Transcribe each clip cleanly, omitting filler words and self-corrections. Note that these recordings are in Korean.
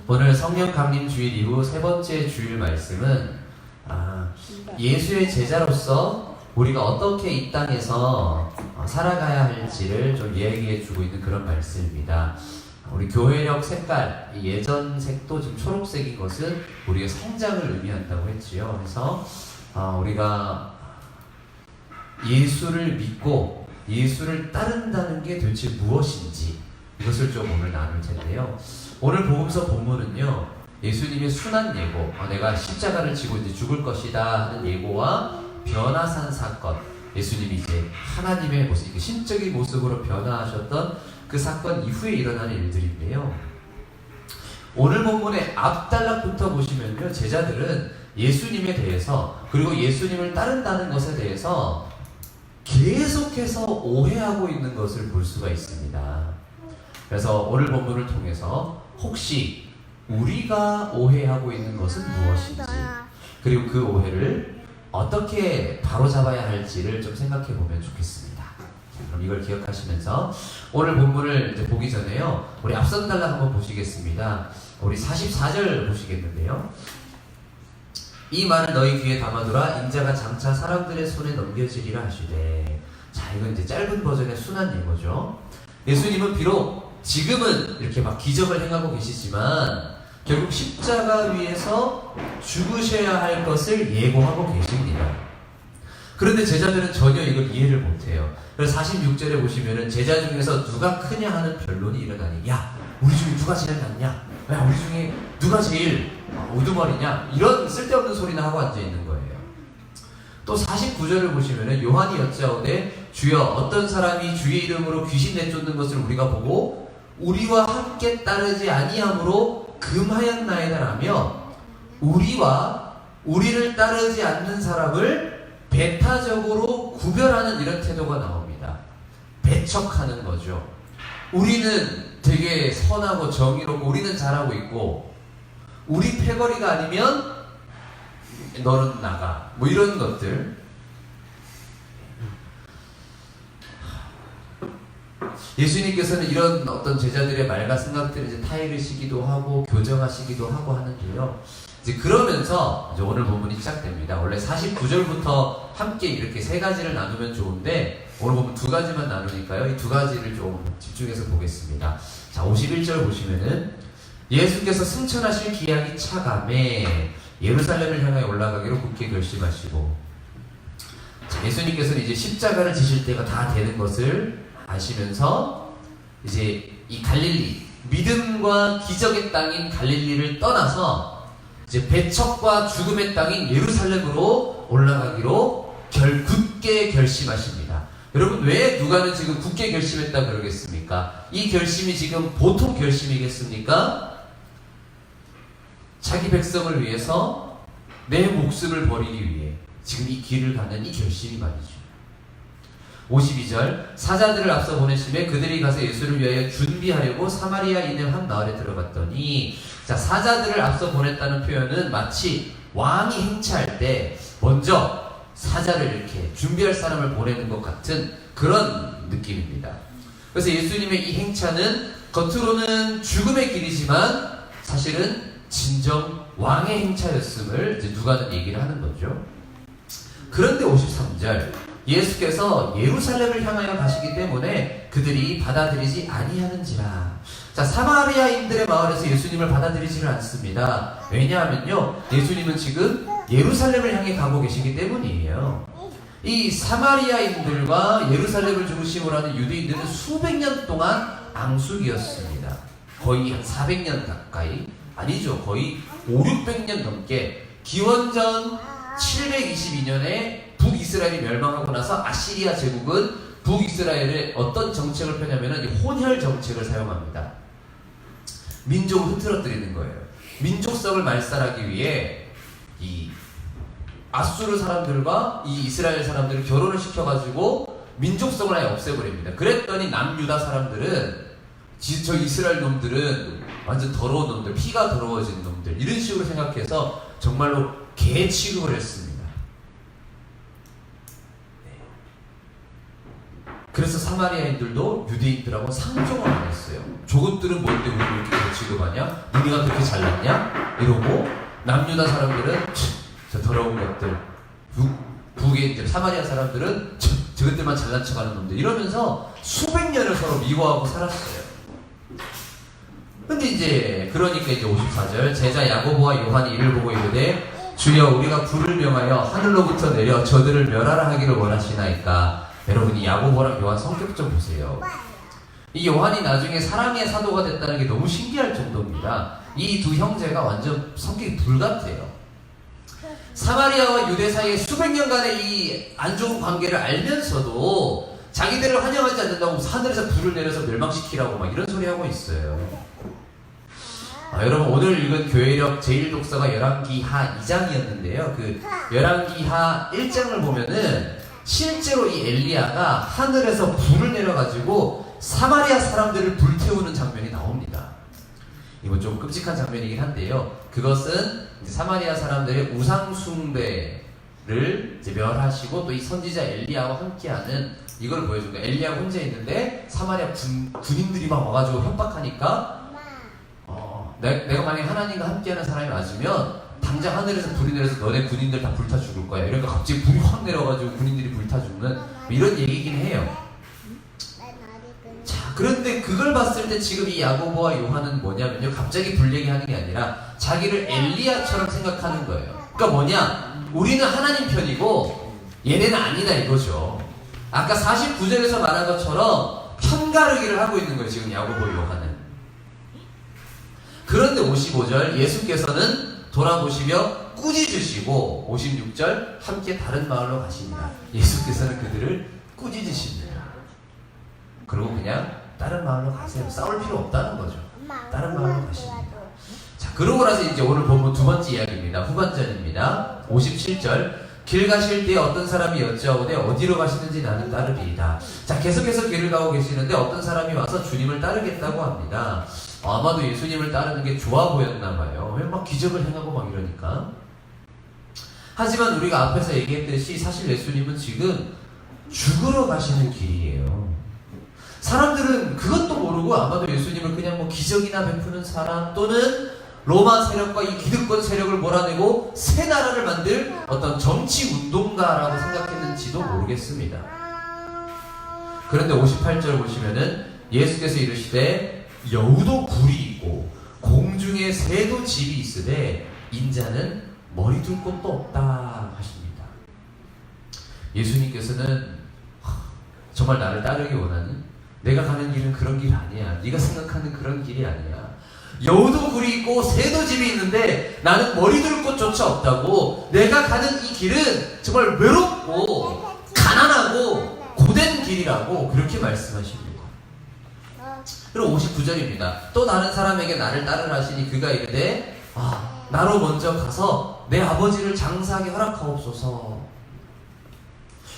오늘 성령 강림 주일 이후 세 번째 주일 말씀은 예수의 제자로서 우리가 어떻게 이 땅에서 살아가야 할지를 좀 이야기해 주고 있는 그런 말씀입니다. 우리 교회력 색깔, 예전 색도 지금 초록색인 것은 우리의 성장을 의미한다고 했지요. 그래서 우리가 예수를 믿고 예수를 따른다는 게 도대체 무엇인지 이것을 좀 오늘 나눌 텐데요. 오늘 복음서 본문은요, 예수님의 순환 예고, 내가 십자가를 지고 이제 죽을 것이다 하는 예고와 변화산 사건, 예수님이 이제 하나님의 모습, 신적인 모습으로 변화하셨던 그 사건 이후에 일어난 일들인데요. 오늘 본문의 앞단락부터 보시면요, 제자들은 예수님에 대해서 그리고 예수님을 따른다는 것에 대해서 계속해서 오해하고 있는 것을 볼 수가 있습니다. 그래서 오늘 본문을 통해서 혹시 우리가 오해하고 있는 것은 무엇인지, 그리고 그 오해를 어떻게 바로잡아야 할지를 좀 생각해 보면 좋겠습니다. 그럼 이걸 기억하시면서 오늘 본문을 이제 보기 전에요, 우리 앞선 단락 한번 보시겠습니다. 우리 44절 보시겠는데요. 이 말을 너희 귀에 담아두라. 인자가 장차 사람들의 손에 넘겨지리라 하시되. 자, 이건 이제 짧은 버전의 순환 예고죠. 예수님은 비록 지금은 이렇게 막 기적을 행하고 계시지만 결국 십자가 위에서 죽으셔야 할 것을 예고하고 계십니다. 그런데 제자들은 전혀 이걸 이해를 못해요. 그래서 46절에 보시면은 제자 중에서 누가 크냐 하는 변론이 일어나니, 야, 우리 중에 누가 제일 낫냐? 야, 우리 중에 누가 제일 우두머리냐? 이런 쓸데없는 소리나 하고 앉아있는 거예요. 또 49절을 보시면은 요한이 여짜오되 주여 어떤 사람이 주의 이름으로 귀신 내쫓는 것을 우리가 보고 우리와 함께 따르지 아니함으로 금하였나이다라며 우리와 우리를 따르지 않는 사람을 배타적으로 구별하는 이런 태도가 나옵니다. 배척하는 거죠. 우리는 되게 선하고 정의롭고 우리는 잘하고 있고 우리 패거리가 아니면 너는 나가, 뭐 이런 것들. 예수님께서는 이런 어떤 제자들의 말과 생각들을 이제 타이르시기도 하고 교정하시기도 하고 하는데요. 이제 그러면서 이제 오늘 본문이 시작됩니다. 원래 49절부터 함께 이렇게 세 가지를 나누면 좋은데 오늘 보면 두 가지만 나누니까요, 이 두 가지를 좀 집중해서 보겠습니다. 자, 51절 보시면은 예수께서 승천하실 기약이 차감해 예루살렘을 향해 올라가기로 굳게 결심하시고, 자, 예수님께서는 이제 십자가를 지실 때가 다 되는 것을 아시면서 이제 이 갈릴리, 믿음과 기적의 땅인 갈릴리를 떠나서 이제 배척과 죽음의 땅인 예루살렘으로 올라가기로 굳게 결심하십니다. 여러분, 왜 누가는 지금 굳게 결심했다 그러겠습니까? 이 결심이 지금 보통 결심이겠습니까? 자기 백성을 위해서 내 목숨을 버리기 위해 지금 이 길을 가는 이 결심이 말이죠. 52절 사자들을 앞서 보내심에 그들이 가서 예수를 위하여 준비하려고 사마리아인의 한 마을에 들어갔더니, 자, 사자들을 앞서 보냈다는 표현은 마치 왕이 행차할 때 먼저 사자를 이렇게 준비할 사람을 보내는 것 같은 그런 느낌입니다. 그래서 예수님의 이 행차는 겉으로는 죽음의 길이지만 사실은 진정 왕의 행차였음을 이제 누가는 얘기를 하는 거죠. 그런데 53절 예수께서 예루살렘을 향하여 가시기 때문에 그들이 받아들이지 아니하는지라. 자, 사마리아인들의 마을에서 예수님을 받아들이지는 않습니다. 왜냐하면요, 예수님은 지금 예루살렘을 향해 가고 계시기 때문이에요. 이 사마리아인들과 예루살렘을 중심으로 하는 유대인들은 수백 년 동안 앙숙이었습니다. 거의 한 400년 가까이, 아니죠, 거의 500~600년 넘게. 기원전 722년에 북이스라엘이 멸망하고 나서 아시리아 제국은 북이스라엘에 어떤 정책을 펴냐면은 혼혈 정책을 사용합니다. 민족을 흐트러뜨리는 거예요. 민족성을 말살하기 위해 이 아수르 사람들과 이 이스라엘 사람들을 결혼을 시켜가지고 민족성을 아예 없애버립니다. 그랬더니 남유다 사람들은 저 이스라엘 놈들은 완전 더러운 놈들, 피가 더러워진 놈들, 이런 식으로 생각해서 정말로 개 취급을 했습니다. 그래서 사마리아인들도 유대인들하고 상종을 안 했어요. 저것들은 뭔데 우리를 이렇게 취급하냐? 니네가 그렇게 잘났냐? 이러고 남유다 사람들은 저 더러운 것들, 북의 이제 사마리아 사람들은 저것들만 잘난 척하는 놈들 이러면서 수백 년을 서로 미워하고 살았어요. 근데 이제 그러니까 이제 54절 제자 야고보와 요한이 이를 보고 이르되 주여 우리가 불을 명하여 하늘로부터 내려 저들을 멸하라 하기를 원하시나이까. 여러분이 야고보랑 요한 성격 좀 보세요. 이 요한이 나중에 사랑의 사도가 됐다는 게 너무 신기할 정도입니다. 이 두 형제가 완전 성격이 불같아요. 사마리아와 유대 사이에 수백 년간의 이 안 좋은 관계를 알면서도 자기들을 환영하지 않는다고 하늘에서 불을 내려서 멸망시키라고 막 이런 소리 하고 있어요. 여러분 오늘 읽은 교회력 제1독서가 열왕기하 2장이었는데요. 그 열왕기하 1장을 보면은 실제로 이 엘리야가 하늘에서 불을 내려가지고 사마리아 사람들을 불태우는 장면이 나옵니다. 이건 좀 끔찍한 장면이긴 한데요. 그것은 이제 사마리아 사람들의 우상숭배를 이제 멸하시고 또 이 선지자 엘리야와 함께하는 이걸 보여준 거예요. 엘리야가 혼자 있는데 사마리아 군인들이 막 와가지고 협박하니까 내가 만약에 하나님과 함께하는 사람이 맞으면 당장 하늘에서 불이 내려서 너네 군인들 다 불타 죽을 거야. 이러니까 갑자기 불이 확 내려가지고 군인들이 불타 죽는 이런 얘기긴 해요. 자, 그런데 그걸 봤을 때 지금 이 야고보와 요한은 뭐냐면요, 갑자기 불 얘기하는 게 아니라 자기를 엘리야처럼 생각하는 거예요. 그러니까 뭐냐, 우리는 하나님 편이고 얘네는 아니다 이거죠. 아까 49절에서 말한 것처럼 편가르기를 하고 있는 거예요 지금 야고보 요한은. 그런데 55절 예수께서는 돌아보시며 꾸짖으시고 56절 함께 다른 마을로 가십니다. 예수께서는 그들을 꾸짖으십니다. 그리고 그냥 다른 마을로 가세요. 싸울 필요 없다는 거죠. 다른 마을로 가십니다. 자, 그러고 나서 이제 오늘 본문 두 번째 이야기입니다. 후반전입니다. 57절 길 가실 때 어떤 사람이 여짜오되 어디로 가시는지 나는 따르리이다. 자, 계속해서 길을 가고 계시는데 어떤 사람이 와서 주님을 따르겠다고 합니다. 아마도 예수님을 따르는 게 좋아 보였나 봐요. 왜 막 기적을 행하고 막 이러니까. 하지만 우리가 앞에서 얘기했듯이 사실 예수님은 지금 죽으러 가시는 길이에요. 사람들은 그것도 모르고 아마도 예수님을 그냥 뭐 기적이나 베푸는 사람 또는 로마 세력과 이 기득권 세력을 몰아내고 새 나라를 만들 어떤 정치 운동가라고 생각했는지도 모르겠습니다. 그런데 58절 보시면은 예수께서 이르시되 여우도 굴이 있고 공중에 새도 집이 있으되 인자는 머리 둘 곳도 없다 하십니다. 예수님께서는 정말 나를 따르기 원하는? 내가 가는 길은 그런 길 아니야. 네가 생각하는 그런 길이 아니야. 여우도 굴이 있고 새도 집이 있는데 나는 머리 둘 곳조차 없다고. 내가 가는 이 길은 정말 외롭고 가난하고 고된 길이라고 그렇게 말씀하십니다. 그리고 59절입니다. 또 다른 사람에게 나를 따르라 하시니 그가 이르되 나로 먼저 가서 내 아버지를 장사하게 허락하옵소서.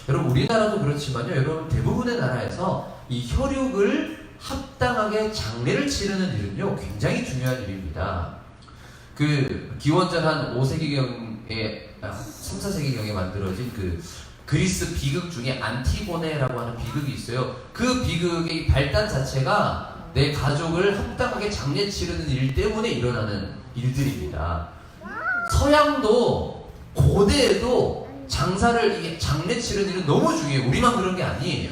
여러분 우리나라도 그렇지만요, 여러분 대부분의 나라에서 이 혈육을 합당하게 장례를 치르는 일은요 굉장히 중요한 일입니다. 그 기원전 한 5세기경에 3, 4세기경에 만들어진 그 그리스 비극 중에 안티고네라고 하는 비극이 있어요. 그 비극의 발단 자체가 내 가족을 합당하게 장례 치르는 일 때문에 일어나는 일들입니다. 서양도 고대에도 장사를 장례 치르는 일은 너무 중요해요. 우리만 그런 게 아니에요.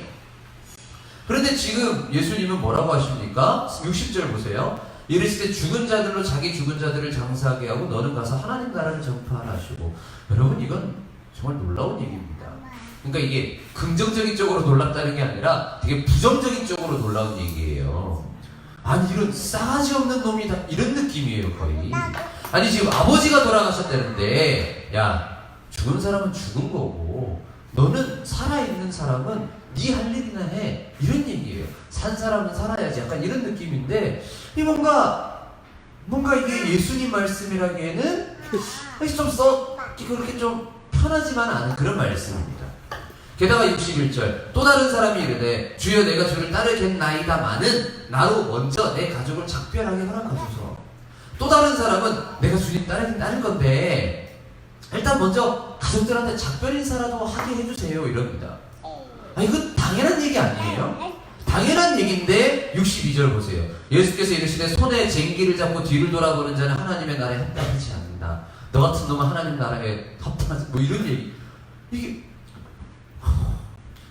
그런데 지금 예수님은 뭐라고 하십니까? 60절 보세요. 이르시되 죽은 자들로 자기 죽은 자들을 장사하게 하고 너는 가서 하나님 나라를 전파하라 하시고. 여러분 이건 정말 놀라운 얘기입니다. 그러니까 이게 긍정적인 쪽으로 놀랍다는 게 아니라 되게 부정적인 쪽으로 놀라운 얘기예요. 아니 이런 싸가지 없는 놈이다 이런 느낌이에요 거의. 아니 지금 아버지가 돌아가셨다는데 야 죽은 사람은 죽은 거고 너는 살아있는 사람은 네 할 일이나 해 이런 얘기예요. 산 사람은 살아야지 약간 이런 느낌인데 이 뭔가 이게 예수님 말씀이라기에는 좀 그렇게 좀 편하지만 않은 그런 말씀입니다. 게다가 61절 또 다른 사람이 이르되 주여 내가 주를 따르겠나이다마는 나로 먼저 내 가족을 작별하게 허락하소서. 또 다른 사람은 내가 주님 따르긴 따를 건데 일단 먼저 가족들한테 작별 인사라도 하게 해주세요 이럽니다. 이건 당연한 얘기 아니에요? 당연한 얘기인데 62절 보세요. 예수께서 이르시되 손에 쟁기를 잡고 뒤를 돌아보는 자는 하나님의 나라에 합당하지 않는다. 너 같은 놈은 하나님 나라에 합당하지, 뭐 이런 얘기. 이게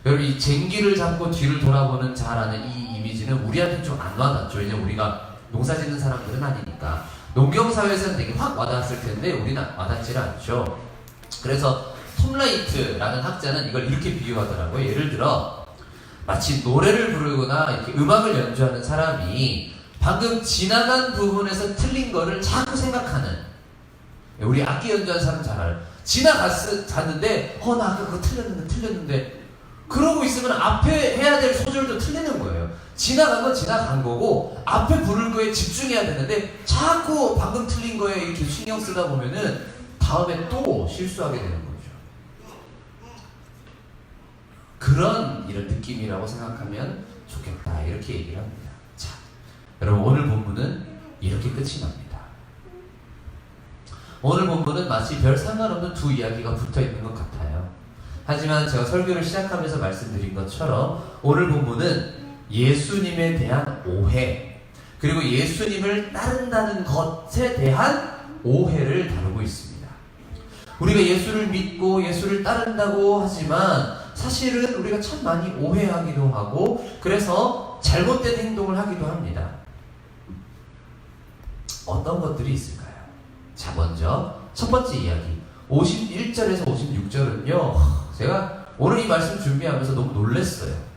여러분, 이 쟁기를 잡고 뒤를 돌아보는 자라는 이 이미지는 우리한테 좀 안 와닿죠. 왜냐면 우리가 농사 짓는 사람들은 아니니까. 농경사회에서는 되게 확 와닿았을 텐데 우리는 와닿지를 않죠. 그래서 톰 라이트라는 학자는 이걸 이렇게 비유하더라고요. 예를 들어 마치 노래를 부르거나 이렇게 음악을 연주하는 사람이 방금 지나간 부분에서 틀린 거를 자꾸 생각하는, 우리 악기 연주하는 사람 잘 알아요. 지나갔는데 나 아까 그거 틀렸는데 그러고 있으면 앞에 해야 될 소절도 틀리는 거예요. 지나간 건 지나간 거고 앞에 부를 거에 집중해야 되는데 자꾸 방금 틀린 거에 이렇게 신경 쓰다 보면은 다음에 또 실수하게 되는 거죠. 그런 이런 느낌이라고 생각하면 좋겠다, 이렇게 얘기를 합니다. 자, 여러분, 오늘 본문은 이렇게 끝이 납니다. 오늘 본문은 마치 별 상관없는 두 이야기가 붙어 있는 것 같아요. 하지만 제가 설교를 시작하면서 말씀드린 것처럼 오늘 본문은 예수님에 대한 오해, 그리고 예수님을 따른다는 것에 대한 오해를 다루고 있습니다. 우리가 예수를 믿고 예수를 따른다고 하지만 사실은 우리가 참 많이 오해하기도 하고, 그래서 잘못된 행동을 하기도 합니다. 어떤 것들이 있을까요? 자, 먼저 첫 번째 이야기 51절에서 56절은요, 제가 오늘 이 말씀 준비하면서 너무 놀랐어요.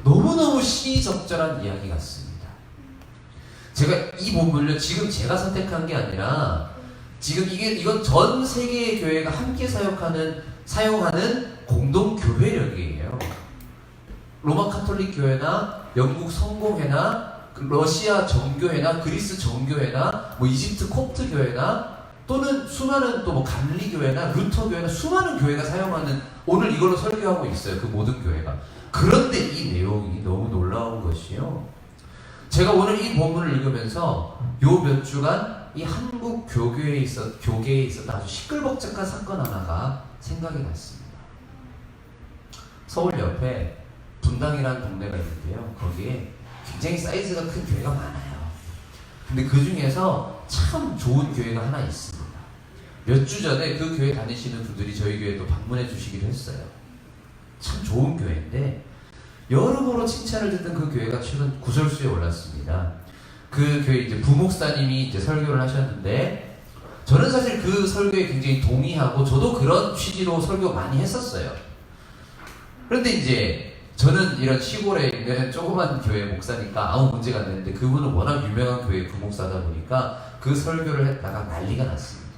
너무너무 시적절한 이야기 같습니다. 제가 이 본문을 지금 제가 선택한 게 아니라 지금 이건 전 세계의 교회가 함께 사용하는 공동 교회력이에요. 로마 카톨릭 교회나 영국 성공회나 러시아 정교회나 그리스 정교회나 뭐 이집트 콥트 교회나 또는 수많은 또 뭐 감리교회나 루터교회나 수많은 교회가 사용하는, 오늘 이걸로 설교하고 있어요. 그 모든 교회가. 그런데 이 내용이 너무 놀라운 것이요, 제가 오늘 이 본문을 읽으면서 요 몇 주간 이 한국 교계에 있었던 아주 시끌벅적한 사건 하나가 생각이 났습니다. 서울 옆에 분당이라는 동네가 있는데요, 거기에 굉장히 사이즈가 큰 교회가 많아요. 근데 그 중에서 참 좋은 교회가 하나 있습니다. 몇 주 전에 그 교회 다니시는 분들이 저희 교회도 방문해 주시기도 했어요. 참 좋은 교회인데 여러모로 칭찬을 듣던 그 교회가 최근 구설수에 올랐습니다. 그 교회 이제 부목사님이 이제 설교를 하셨는데, 저는 사실 그 설교에 굉장히 동의하고 저도 그런 취지로 설교 많이 했었어요. 그런데 이제 저는 이런 시골에 있는 조그만 교회 목사니까 아무 문제가 안 되는데, 그분은 워낙 유명한 교회 부목사다 보니까 그 설교를 했다가 난리가 났습니다.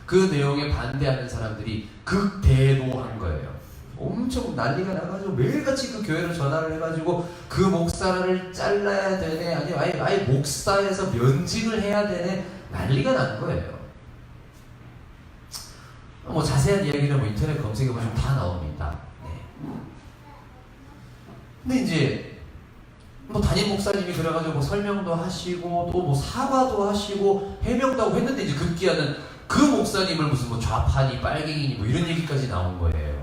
그 내용에 반대하는 사람들이 극대노한 거예요. 엄청 난리가 나가지고 매일같이 그 교회로 전화를 해가지고 그 목사를 잘라야 되네, 아니면 아예 목사에서 면직을 해야 되네, 난리가 난 거예요. 뭐 자세한 이야기는 뭐 인터넷 검색해보시면 다 나옵니다. 네. 근데 이제 뭐 담임 목사님이 그래가지고 뭐 설명도 하시고 또 뭐 사과도 하시고 해명도 하고 했는데, 이제 급기야는 그 목사님을 무슨 뭐 좌파니 빨갱이니 뭐 이런 얘기까지 나온 거예요.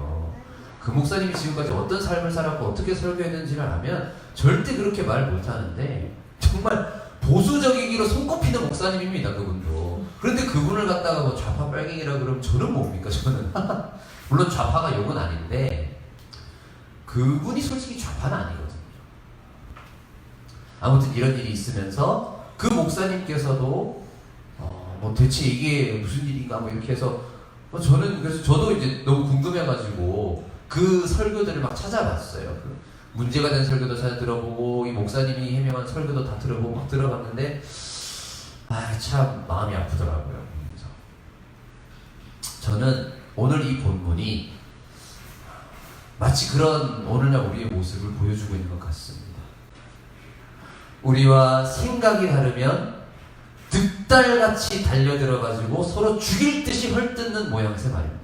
그 목사님이 지금까지 어떤 삶을 살았고 어떻게 설교했는지를 알면 절대 그렇게 말 못하는데, 정말 보수적이기로 손꼽히는 목사님입니다, 그분도. 그런데 그분을 갖다가 뭐 좌파 빨갱이라 그러면 저는 뭡니까, 저는. 물론 좌파가 욕은 아닌데 그분이 솔직히 좌파는 아니거든요. 아무튼 이런 일이 있으면서 그 목사님께서도 뭐 대체 이게 무슨 일인가 뭐 이렇게 해서 저는 그래서 저도 이제 너무 궁금해가지고 그 설교들을 막 찾아봤어요. 그 문제가 된 설교도 잘 들어보고 이 목사님이 해명한 설교도 다 들어보고 막 들어봤는데 참 마음이 아프더라고요. 그래서 저는 오늘 이 본문이 마치 그런 오늘날 우리의 모습을 보여주고 있는 것 같습니다. 우리와 생각이 다르면 득달같이 달려들어가지고 서로 죽일 듯이 헐뜯는 모양새 말입니다.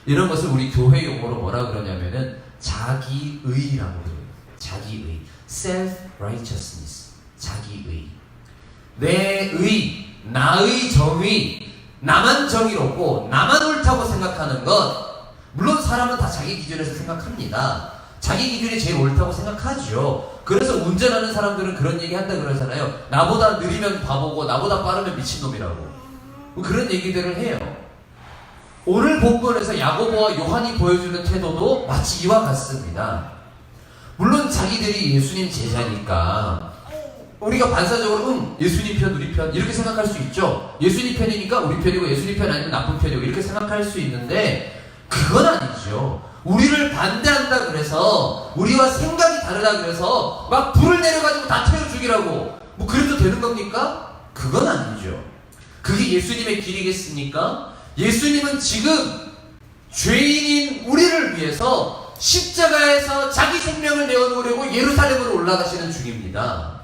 이런 것을 우리 교회 용어로 뭐라 그러냐면은 자기의라고 그래요. 자기의, self-righteousness, 자기의. 내 의, 나의 정의, 나만 정의롭고 나만 옳다고 생각하는 것, 물론 사람은 다 자기 기준에서 생각합니다. 자기 기준이 제일 옳다고 생각하죠. 그래서 운전하는 사람들은 그런 얘기 한다 그러잖아요. 나보다 느리면 바보고 나보다 빠르면 미친놈이라고. 그런 얘기들을 해요. 오늘 본문에서 야고보와 요한이 보여주는 태도도 마치 이와 같습니다. 물론 자기들이 예수님 제자니까 우리가 반사적으로 예수님 편 우리 편 이렇게 생각할 수 있죠. 예수님 편이니까 우리 편이고 예수님 편 아니면 나쁜 편이고 이렇게 생각할 수 있는데 그건 아니죠. 우리를 반대한다 그래서 우리와 생각이 다르다 그래서 막 불을 내려가지고 다 태워 죽이라고 뭐 그래도 되는 겁니까? 그건 아니죠. 그게 예수님의 길이겠습니까? 예수님은 지금 죄인인 우리를 위해서 십자가에서 자기 생명을 내어놓으려고 예루살렘으로 올라가시는 중입니다.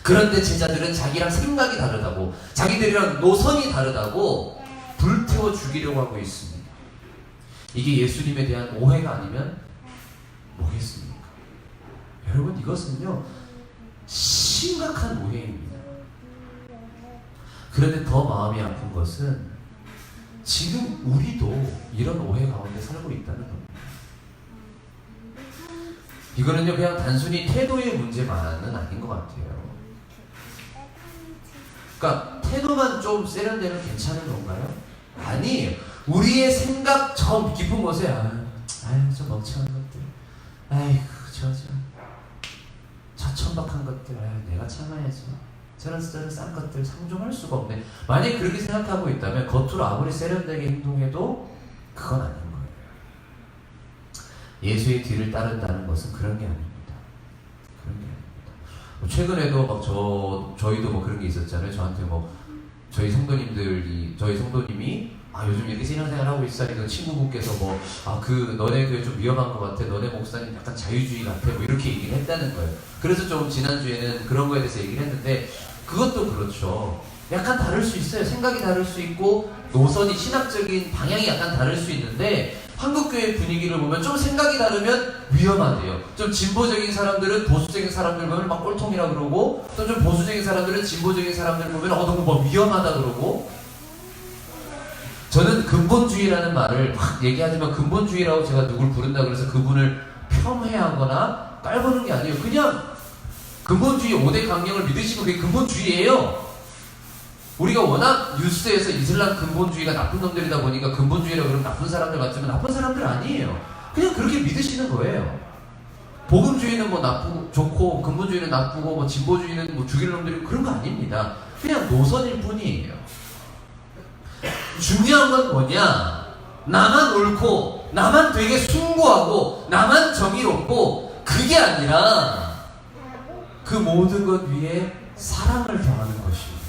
그런데 제자들은 자기랑 생각이 다르다고 자기들이랑 노선이 다르다고 불태워 죽이려고 하고 있습니다. 이게 예수님에 대한 오해가 아니면 뭐겠습니까? 여러분 이것은요 심각한 오해입니다. 그런데 더 마음이 아픈 것은 지금 우리도 이런 오해 가운데 살고 있다는 겁니다. 이거는요 그냥 단순히 태도의 문제만은 아닌 것 같아요. 그러니까 태도만 좀 세련되면 괜찮은 건가요? 아니에요. 우리의 생각 저 깊은 곳에 저 멍청한 것들, 아이고 저 천박한 것들, 내가 참아야지. 저런 싼 것들 상종할 수가 없네. 만약 그렇게 생각하고 있다면 겉으로 아무리 세련되게 행동해도 그건 아닌 거예요. 예수의 뒤를 따른다는 것은 그런 게 아닙니다. 그런 게 아닙니다. 최근에도 막 저희도 뭐 그런 게 있었잖아요. 저한테 뭐 저희 성도님이 요즘 이렇게 신앙생활 하고 있어. 하니까 친구분께서 너네 교회 좀 위험한 것 같아. 너네 목사님 약간 자유주의 같아. 뭐 이렇게 얘기를 했다는 거예요. 그래서 좀 지난주에는 그런 거에 대해서 얘기를 했는데 그것도 그렇죠. 약간 다를 수 있어요. 생각이 다를 수 있고 노선이 신학적인 방향이 약간 다를 수 있는데 한국교회 분위기를 보면 좀 생각이 다르면 위험하대요. 좀 진보적인 사람들은 보수적인 사람들 보면 막 꼴통이라 그러고 또 좀 보수적인 사람들은 진보적인 사람들 보면 너무 뭐 위험하다 그러고. 저는 근본주의라는 말을 막 얘기하지만 근본주의라고 제가 누굴 부른다 그래서 그분을 폄훼하거나 깔보는 게 아니에요. 그냥 근본주의 5대 강령을 믿으시고 그게 근본주의예요. 우리가 워낙 뉴스에서 이슬람 근본주의가 나쁜 놈들이다 보니까 근본주의라고 그러면 나쁜 사람들 같지만 나쁜 사람들 아니에요. 그냥 그렇게 믿으시는 거예요. 복음주의는 뭐 나쁘고 좋고 근본주의는 나쁘고 뭐 진보주의는 뭐 죽일 놈들이고 그런 거 아닙니다. 그냥 노선일 뿐이에요. 중요한 건 뭐냐? 나만 옳고 나만 되게 숭고하고 나만 정의롭고 그게 아니라 그 모든 것 위에 사랑을 더하는 것입니다.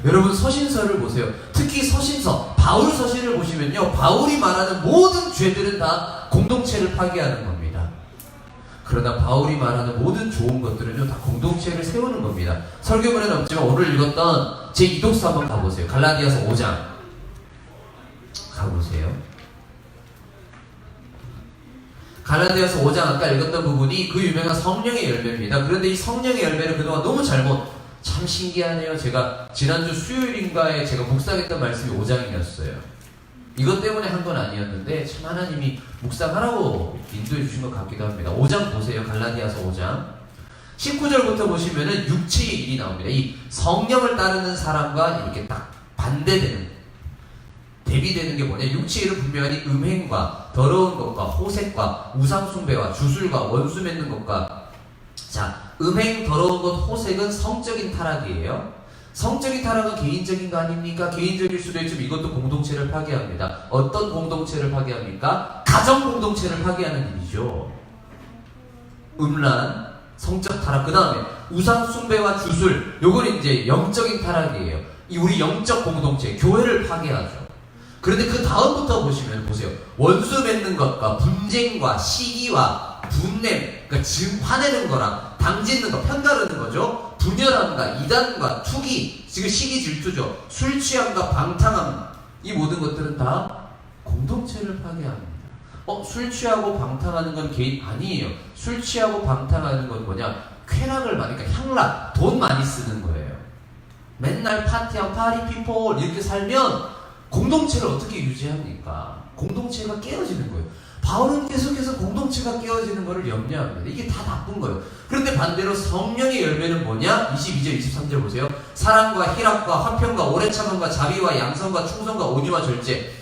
여러분 서신서를 보세요. 특히 서신서, 바울 서신을 보시면요. 바울이 말하는 모든 죄들은 다 공동체를 파괴하는 겁니다. 그러나 바울이 말하는 모든 좋은 것들은요. 다 공동체를 세우는 겁니다. 설교문에는 없지만 오늘 읽었던 제2독서 한번 가보세요. 갈라디아서 5장 가보세요. 갈라디아서 5장 아까 읽었던 부분이 그 유명한 성령의 열매입니다. 그런데 이 성령의 열매를 그동안 너무 참 신기하네요. 제가 지난주 수요일인가에 제가 묵상했던 말씀이 5장이었어요. 이것 때문에 한 건 아니었는데 참 하나님이 묵상하라고 인도해 주신 것 같기도 합니다. 5장 보세요. 갈라디아서 5장 19절부터 보시면은 육체의 일이 나옵니다. 이 성령을 따르는 사람과 이렇게 딱 대비되는 게 뭐냐? 육체의 일은 분명히 음행과 더러운 것과 호색과 우상숭배와 주술과 원수 맺는 것과 음행, 더러운 것, 호색은 성적인 타락이에요. 성적인 타락은 개인적인 거 아닙니까? 개인적일 수도 있지만 이것도 공동체를 파괴합니다. 어떤 공동체를 파괴합니까? 가정 공동체를 파괴하는 일이죠. 음란, 성적 타락, 그 다음에 우상 숭배와 주술, 요건 이제 영적인 타락이에요. 우리 영적 공동체, 교회를 파괴하죠. 그런데 그 다음부터 보세요. 원수 맺는 것과 분쟁과 시기와 분냄, 그러니까 화내는 거랑 당짓는 거, 편가르는 거죠. 분열함과 이단과 투기, 지금 시기 질투죠. 술 취함과 방탕함, 이 모든 것들은 다 공동체를 파괴합니다. 술 취하고 방탕하는 건 개인 아니에요. 술 취하고 방탕하는 건 뭐냐? 쾌락을 많이, 그러니까 향락, 돈 많이 쓰는 거예요. 맨날 파티하고 파리피폴 이렇게 살면 공동체를 어떻게 유지합니까? 공동체가 깨어지는 거예요. 바울은 계속해서 공동체가 깨어지는 것을 염려합니다. 이게 다 나쁜 거예요. 그런데 반대로 성령의 열매는 뭐냐? 22절, 23절 보세요. 사랑과 희락과 화평과 오래 참음과 자비와 양선과 충성과 온유와 절제.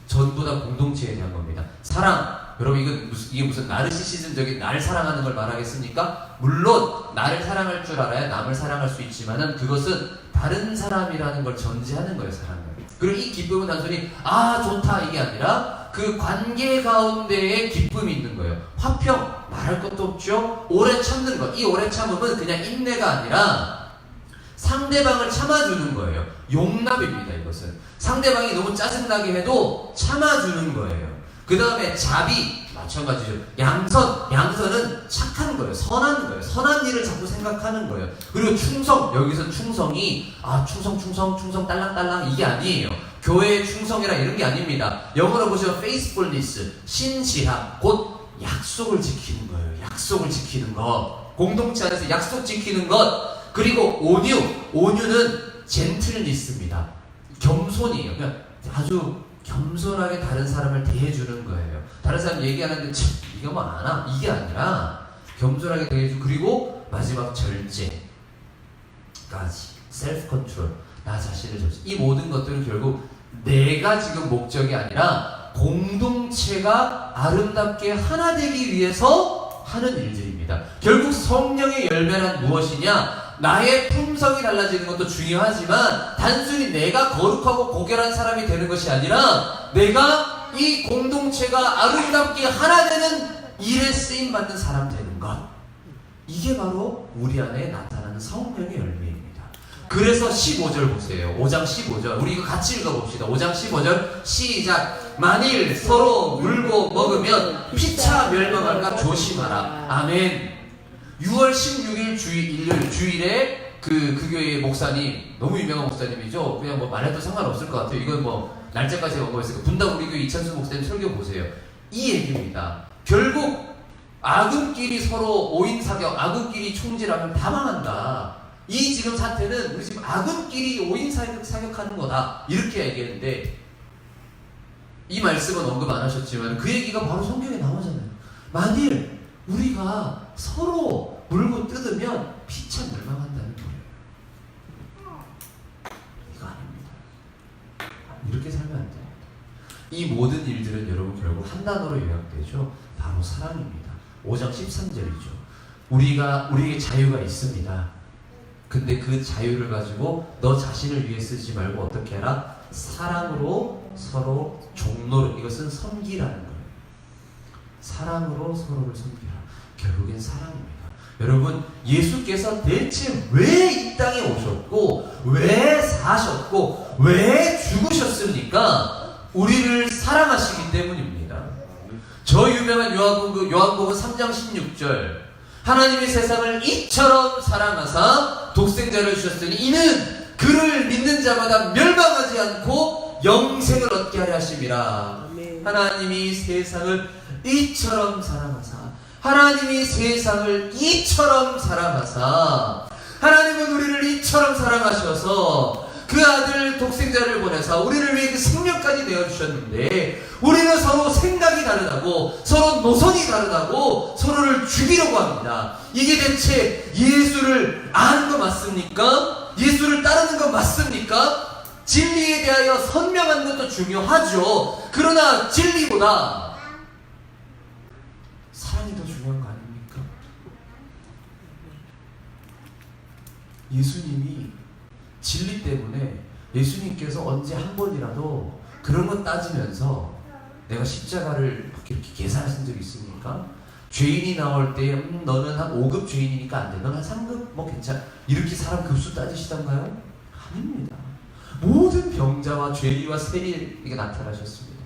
전부 다 공동체에 대한 겁니다. 사랑. 여러분 이게 무슨 나르시시즘적인 날 사랑하는 걸 말하겠습니까? 물론 나를 사랑할 줄 알아야 남을 사랑할 수 있지만은 그것은 다른 사람이라는 걸 전제하는 거예요. 사랑을. 그리고 이 기쁨은 단순히 좋다 이게 아니라 그 관계 가운데에 기쁨이 있는 거예요. 화평 말할 것도 없죠. 오래 참는 것. 이 오래 참음은 그냥 인내가 아니라 상대방을 참아주는 거예요. 용납입니다. 이것은 상대방이 너무 짜증나게 해도 참아주는 거예요. 그 다음에 자비 마찬가지죠. 양선은 착한 거예요. 선한 거예요. 선한 일을 자꾸 생각하는 거예요. 그리고 충성, 여기서 충성이 충성 딸랑딸랑 이게 아니에요. 교회의 충성이라 이런 게 아닙니다. 영어로 보시면 faithfulness, 신실함, 곧 약속을 지키는 거예요. 약속을 지키는 것. 공동체 안에서 약속 지키는 것. 그리고 온유는 젠틀리스입니다. 겸손이에요. 그냥 아주 겸손하게 다른 사람을 대해주는 거예요. 다른 사람 얘기하는데 이거 뭐 아나? 이게 아니라 겸손하게 대해주고 그리고 마지막 절제까지 셀프 컨트롤 나 자신을 절제. 이 모든 것들은 결국 내가 지금 목적이 아니라 공동체가 아름답게 하나 되기 위해서 하는 일들입니다. 결국 성령의 열매란 무엇이냐? 나의 품성이 달라지는 것도 중요하지만 단순히 내가 거룩하고 고결한 사람이 되는 것이 아니라 내가 이 공동체가 아름답게 하나 되는 일에 쓰임받는 사람 되는 것. 이게 바로 우리 안에 나타나는 성령의 열매입니다. 그래서 15절 보세요. 5장 15절. 우리 이거 같이 읽어봅시다. 5장 15절 시작. 만일 서로 물고 먹으면 피차 멸망할까 조심하라. 아멘. 6월 16일 주일에 그 교회의 목사님, 너무 유명한 목사님이죠. 그냥 뭐 말해도 상관없을 것 같아요. 이건 뭐 날짜까지 언급했으니까 분당 우리 교회 이찬수 목사님 설교 보세요. 이 얘기입니다. 결국 아군끼리 서로 오인 사격, 아군끼리 총질하면 다 망한다. 이 지금 사태는 우리 지금 아군끼리 오인 사격하는 거다. 이렇게 얘기했는데 이 말씀은 언급 안 하셨지만 그 얘기가 바로 성경에 나오잖아요. 만일 우리가 서로 물고 뜯으면 피차 멸망한다는 거예요. 이거 아닙니다. 이렇게 살면 안 됩니다. 이 모든 일들은 여러분 결국 한 단어로 요약되죠. 바로 사랑입니다. 5장 13절이죠. 우리에게 자유가 있습니다. 근데 그 자유를 가지고 너 자신을 위해 쓰지 말고 어떻게 해라? 사랑으로 서로 종로를, 이것은 섬기라는 거예요. 사랑으로 서로를 섬기라. 결국엔 사랑입니다. 여러분, 예수께서 대체 왜 이 땅에 오셨고 왜 사셨고 왜 죽으셨습니까? 우리를 사랑하시기 때문입니다. 저 유명한 요한복음 3장 16절 하나님이 세상을 이처럼 사랑하사 독생자를 주셨으니 이는 그를 믿는 자마다 멸망하지 않고 영생을 얻게 하려 하심이라. 하나님이 세상을 이처럼 사랑하사, 하나님이 세상을 이처럼 사랑하사, 하나님은 우리를 이처럼 사랑하셔서 그 아들 독생자를 보내사 우리를 위해 그 생명까지 내어주셨는데 우리는 서로 생각이 다르다고, 서로 노선이 다르다고 서로를 죽이려고 합니다. 이게 대체 예수를 아는 거 맞습니까? 예수를 따르는 거 맞습니까? 진리에 대하여 선명한 것도 중요하죠. 그러나 진리보다 사랑이 더 중요한 거 아닙니까? 예수님이 진리 때문에 예수님께서 언제 한 번이라도 그런 것 따지면서 내가 십자가를 이렇게 계산하신 적이 있습니까? 죄인이 나올 때 너는 한 5급 죄인이니까 안 돼. 너는 한 3급 뭐 괜찮아. 이렇게 사람 급수 따지시던가요? 아닙니다. 모든 병자와 죄리와 세리에게 나타나셨습니다.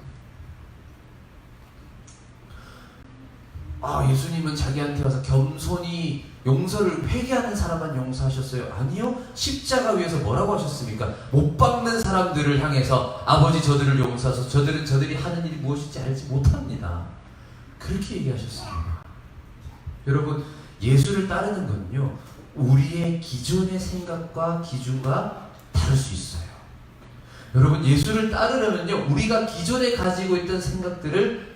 예수님은 자기한테 와서 겸손히 용서를 회개하는 사람만 용서하셨어요? 아니요. 십자가 위에서 뭐라고 하셨습니까? 못 박는 사람들을 향해서 아버지 저들을 용서하소서. 저들이 하는 일이 무엇인지 알지 못합니다. 그렇게 얘기하셨습니다. 여러분, 예수를 따르는 건요, 우리의 기존의 생각과 기준과 다를 수 있어요. 여러분, 예수를 따르려면요, 우리가 기존에 가지고 있던 생각들을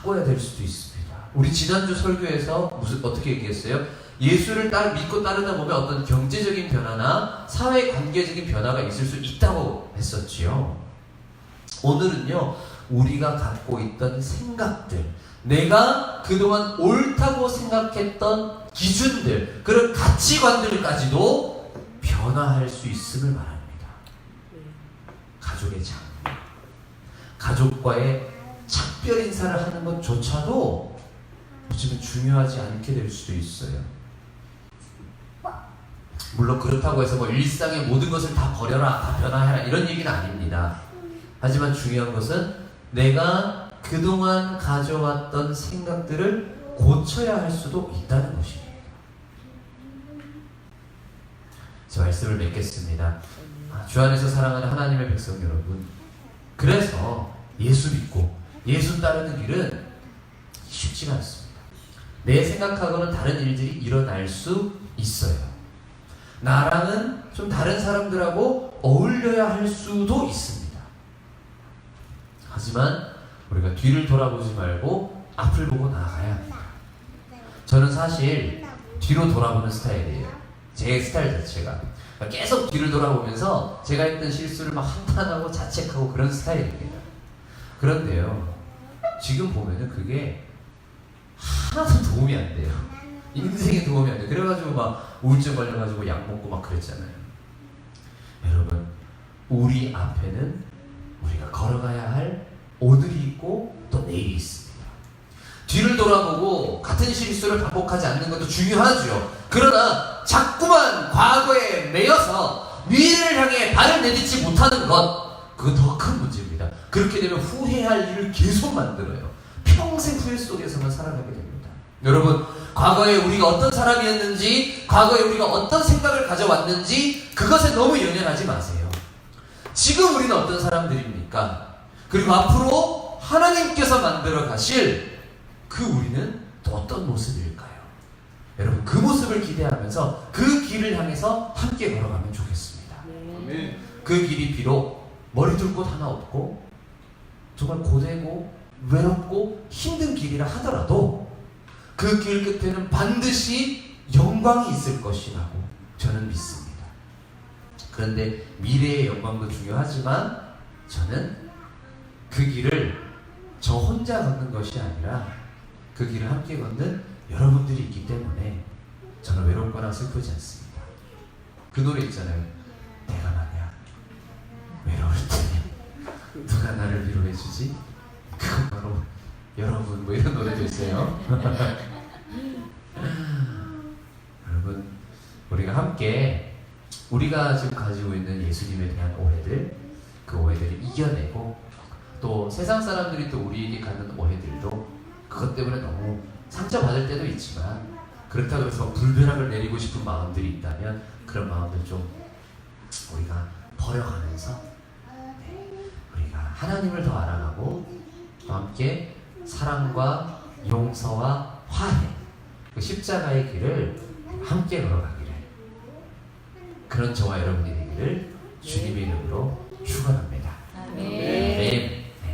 바꿔야 될 수도 있습니다. 우리 지난주 설교에서 어떻게 얘기했어요? 예수를 믿고 따르다 보면 어떤 경제적인 변화나 사회 관계적인 변화가 있을 수 있다고 했었지요. 오늘은요, 우리가 갖고 있던 생각들, 내가 그동안 옳다고 생각했던 기준들, 그런 가치관들까지도 변화할 수 있음을 말합니다. 가족의 장래, 가족과의 작별 인사를 하는 것조차도 요즘은 중요하지 않게 될 수도 있어요. 물론 그렇다고 해서 일상의 모든 것을 다 버려라, 다 변화해라, 이런 얘기는 아닙니다. 하지만 중요한 것은 내가 그동안 가져왔던 생각들을 고쳐야 할 수도 있다는 것입니다. 제 말씀을 맺겠습니다. 주 안에서 사랑하는 하나님의 백성 여러분, 그래서 예수 믿고 예수 따르는 길은 쉽지가 않습니다. 내 생각하고는 다른 일들이 일어날 수 있어요. 나랑은 좀 다른 사람들하고 어울려야 할 수도 있습니다. 하지만 우리가 뒤를 돌아보지 말고 앞을 보고 나아가야 합니다. 저는 사실 뒤로 돌아보는 스타일이에요. 제 스타일 자체가 계속 뒤를 돌아보면서 제가 했던 실수를 막 한탄하고 자책하고 그런 스타일입니다. 그런데요, 지금 보면은 그게 하나도 도움이 안 돼요. 인생에 도움이 안 돼요. 그래가지고 막 우울증 걸려가지고 약 먹고 막 그랬잖아요. 여러분, 우리 앞에는 우리가 걸어가야 할 오늘이 있고 또 내일이 있습니다. 뒤를 돌아보고 같은 실수를 반복하지 않는 것도 중요하죠. 그러나 자꾸만 과거에 매여서 미래를 향해 발을 내딛지 못하는 것, 그거 더 큰 문제입니다. 그렇게 되면 후회할 일을 계속 만들어요. 평생 후회 속에서만 살아가게 됩니다. 여러분, 과거에 우리가 어떤 사람이었는지, 과거에 우리가 어떤 생각을 가져왔는지 그것에 너무 연연하지 마세요. 지금 우리는 어떤 사람들입니까? 그리고 앞으로 하나님께서 만들어 가실 그 우리는 또 어떤 모습일까요? 여러분, 그 모습을 기대하면서 그 길을 향해서 함께 걸어가면 좋겠습니다. 그 길이 비록 머리둘 곳 하나 없고 정말 고되고 외롭고 힘든 길이라 하더라도 그 길 끝에는 반드시 영광이 있을 것이라고 저는 믿습니다. 그런데 미래의 영광도 중요하지만 저는 그 길을 저 혼자 걷는 것이 아니라 그 길을 함께 걷는 여러분들이 있기 때문에 저는 외롭거나 슬프지 않습니다. 그 노래 있잖아요. 내가 만약 외로울 때면 누가 나를 위로해주지? 그건 바로 여러분, 뭐 이런 노래도 있어요. 여러분, 우리가 함께 우리가 지금 가지고 있는 예수님에 대한 오해들, 그 오해들을 이겨내고 또 세상 사람들이 또 우리에게 갖는 오해들도 그것 때문에 너무 상처받을 때도 있지만 그렇다고 해서 불벼락을 내리고 싶은 마음들이 있다면 그런 마음들 좀 우리가 버려가면서 우리가 하나님을 더 알아가고 또 함께 사랑과 용서와 화해, 그 십자가의 길을 함께 걸어가기를, 그런 저와 여러분이 되기를 주님의 이름으로 축원합니다. 아멘.